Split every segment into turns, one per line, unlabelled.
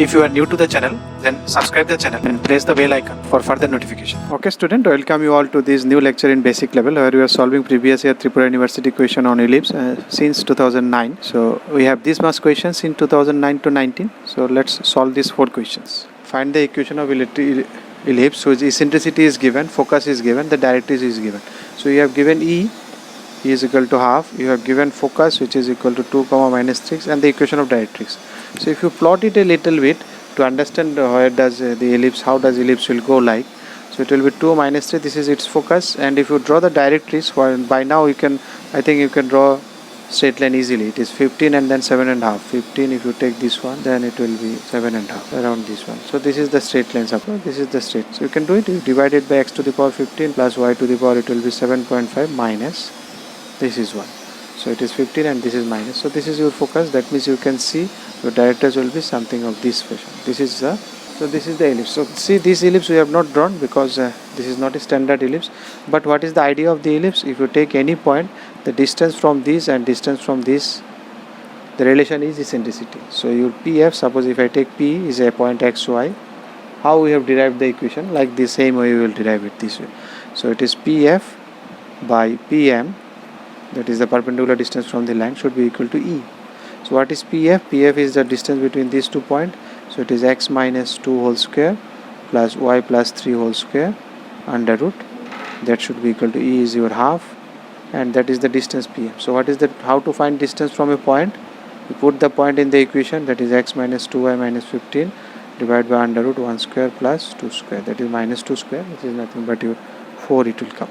If you are new to the channel, then subscribe the channel and press the bell icon for further notification. Okay student, welcome you all to this new lecture in basic level where we are solving previous year Tripura University question on ellipse since 2009. So we have these much questions in 2009 to 19. So let's solve these 4 questions. Find the equation of ellipse whose eccentricity is given, focus is given, the directrix is given. So you have given E is equal to half, you have given focus which is equal to 2 comma minus 6 and the equation of directrix. So if you plot it a little bit to understand where does the ellipse, how does ellipse will go like. So it will be 2 minus 3, this is its focus, and if you draw the directrix, by now you can, I think you can draw straight line easily. It is 15 and then 7.5. 15 if you take this one, then it will be 7.5 around this one. So this is the straight line suppose, this is the straight. So you can do it, you divide it by x to the power 15 plus y to the power, it will be 7.5 minus this is 1. So it is 15 and this is minus. So this is your focus. That means you can see your directrix will be something of this fashion. This is the ellipse. So see, this ellipse we have not drawn because this is not a standard ellipse. But what is the idea of the ellipse? If you take any point, the distance from this and distance from this, the relation is eccentricity. So your PF, suppose if I take P is a point XY, how we have derived the equation? Like the same way we will derive it this way. So it is PF by PM, that is the perpendicular distance from the line, should be equal to E. So what is PF? PF is the distance between these 2 points. So it is x minus 2 whole square plus y plus 3 whole square under root. That should be equal to E is your half, and that is the distance PM. So what is that? How to find distance from a point? You put the point in the equation, that is x minus 2y minus 15 divided by under root 1 square plus 2 square, that is minus 2 square, which is nothing but your 4 it will come.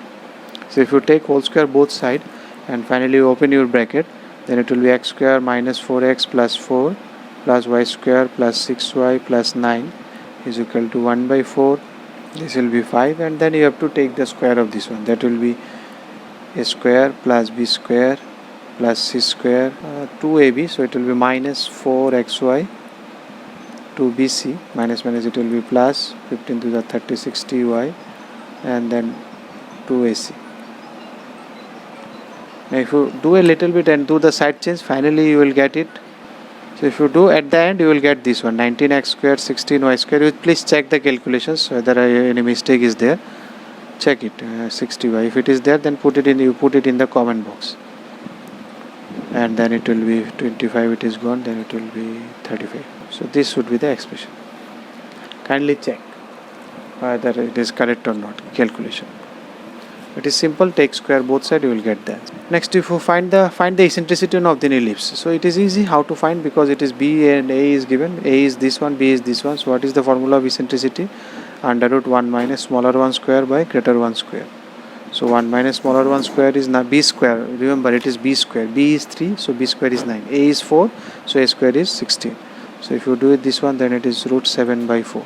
So if you take whole square both sides and finally you open your bracket, then it will be x square minus 4x plus 4 plus y square plus 6y plus 9 is equal to 1 by 4. This will be 5, and then you have to take the square of this one. That will be a square plus b square plus c square 2ab. So it will be minus 4xy 2bc minus minus it will be plus 15 to the 30 60y and then 2ac. Now if you do a little bit and do the side change, finally you will get it. So if you do at the end, you will get this one, 19x square 16y square. You please check the calculations whether any mistake is there. Check it, 60y. If it is there, then put it in. You put it in the comment box, and then it will be 25. It is gone. Then it will be 35. So this should be the expression. Kindly check whether it is correct or not. Calculation. It is simple, take square both sides, you will get that. Next, if you find the eccentricity of the ellipse. So it is easy how to find, because it is B and A is given. A is this one, B is this one. So what is the formula of eccentricity? Under root 1 minus smaller 1 square by greater 1 square. So 1 minus smaller 1 square is now B square. Remember, it is B square. B is 3, so B square is 9. A is 4, so A square is 16. So if you do it this one, then it is root 7 by 4.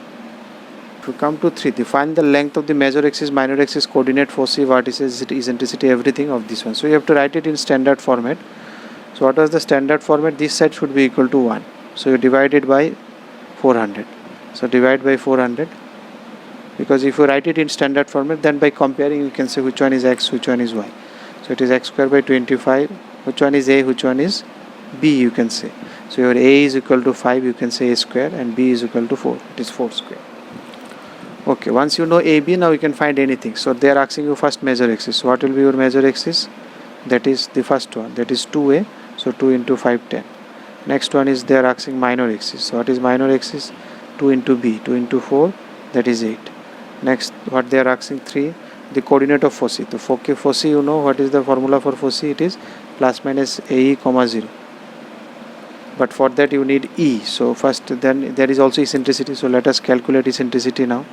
If you come to 3, define the length of the major axis, minor axis, coordinate, foci, vertices, eccentricity, everything of this one. So you have to write it in standard format. So what was the standard format? This side should be equal to 1. So you divide it by 400. So divide by 400. Because if you write it in standard format, then by comparing you can say which one is x, which one is y. So it is x square by 25. Which one is a, which one is b, you can say. So your a is equal to 5, you can say a square, and b is equal to 4. It is 4 square. Okay, once you know AB, now you can find anything. So they are asking you first major axis. So what will be your major axis? That is the first one, that is 2A. So 2 into 5, 10. Next one is they are asking minor axis. So what is minor axis? 2 into B, 2 into 4, that is 8. Next, what they are asking 3, the coordinate of foci. The foci, you know what is the formula for foci? It is plus minus AE comma 0. But for that you need E. So first, then there is also eccentricity. So let us calculate eccentricity now.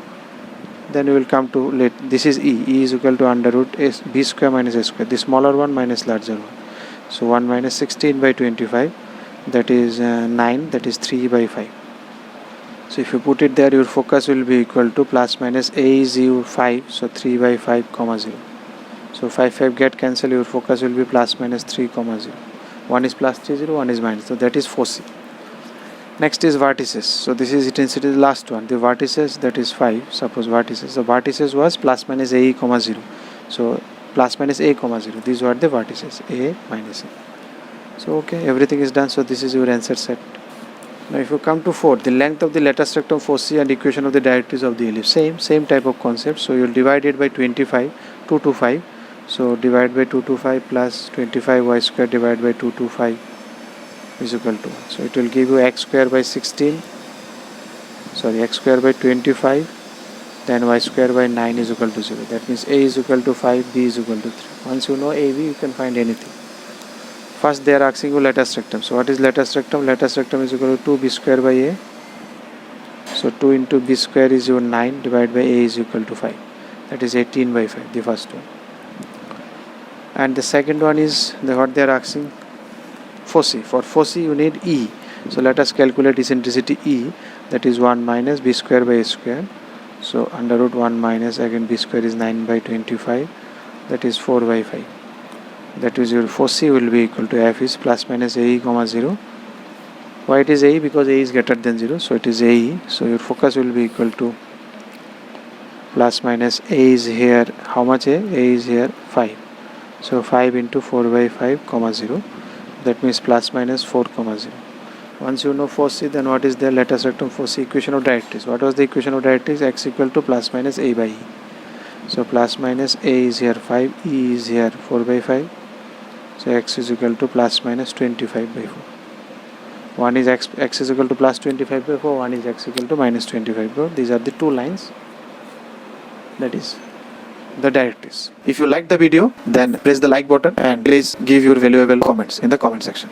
Then we will come to, this is E. E is equal to under root B square minus A square. The smaller one minus larger one. So 1 minus 16 by 25. That is 9. That is 3 by 5. So if you put it there, your focus will be equal to plus minus A is 5. So 3 by 5 comma 0. So 5 get cancelled. Your focus will be plus minus 3 comma 0. One is plus 3 0. One is minus. So that is foci. Next is vertices. So this is intensity, the last one. The vertices, that is 5. Suppose vertices. The vertices was plus minus A comma 0. So plus minus A comma 0. These were the vertices. A minus A. So okay, everything is done. So this is your answer set. Now if you come to 4, the length of the lattice rectum, foci and equation of the directrice of the ellipse, same type of concept. So you will divide it by 25, 225. So divide by 225 plus 25 y square divided by 225 is equal to 1. So it will give you x square by 16, x square by 25, then y square by 9 is equal to 0. That means a is equal to 5, b is equal to 3. Once you know a, b, you can find anything. First they are asking you lattice rectum. So what is lattice rectum? Lattice rectum is equal to 2b square by a. So 2 into b square is your 9 divided by a is equal to 5. That is 18 by 5, the first one. And the second one is what they are asking, foci. For foci you need E. So let us calculate eccentricity E, that is 1 minus b square by a square. So under root 1 minus again b square is 9 by 25, that is 4 by 5. That is your foci will be equal to f is plus minus ae comma 0. Why it is ae? Because a is greater than 0, so it is ae. So your focus will be equal to plus minus a is here, how much a? A is here 5. So 5 into 4 by 5 comma 0, that means plus minus 4 comma 0. Once you know foci, then what is the lattice rectum foci equation of directrice? What was the equation of directrice? X equal to plus minus a by e. So plus minus a is here 5, e is here 4 by 5. So x is equal to plus minus 25 by 4. One is x is equal to plus 25 by 4, one is x equal to minus 25 by 4. These are the two lines. That is the directrice. If you like the video, then press the like button and please give your valuable comments in the comment section.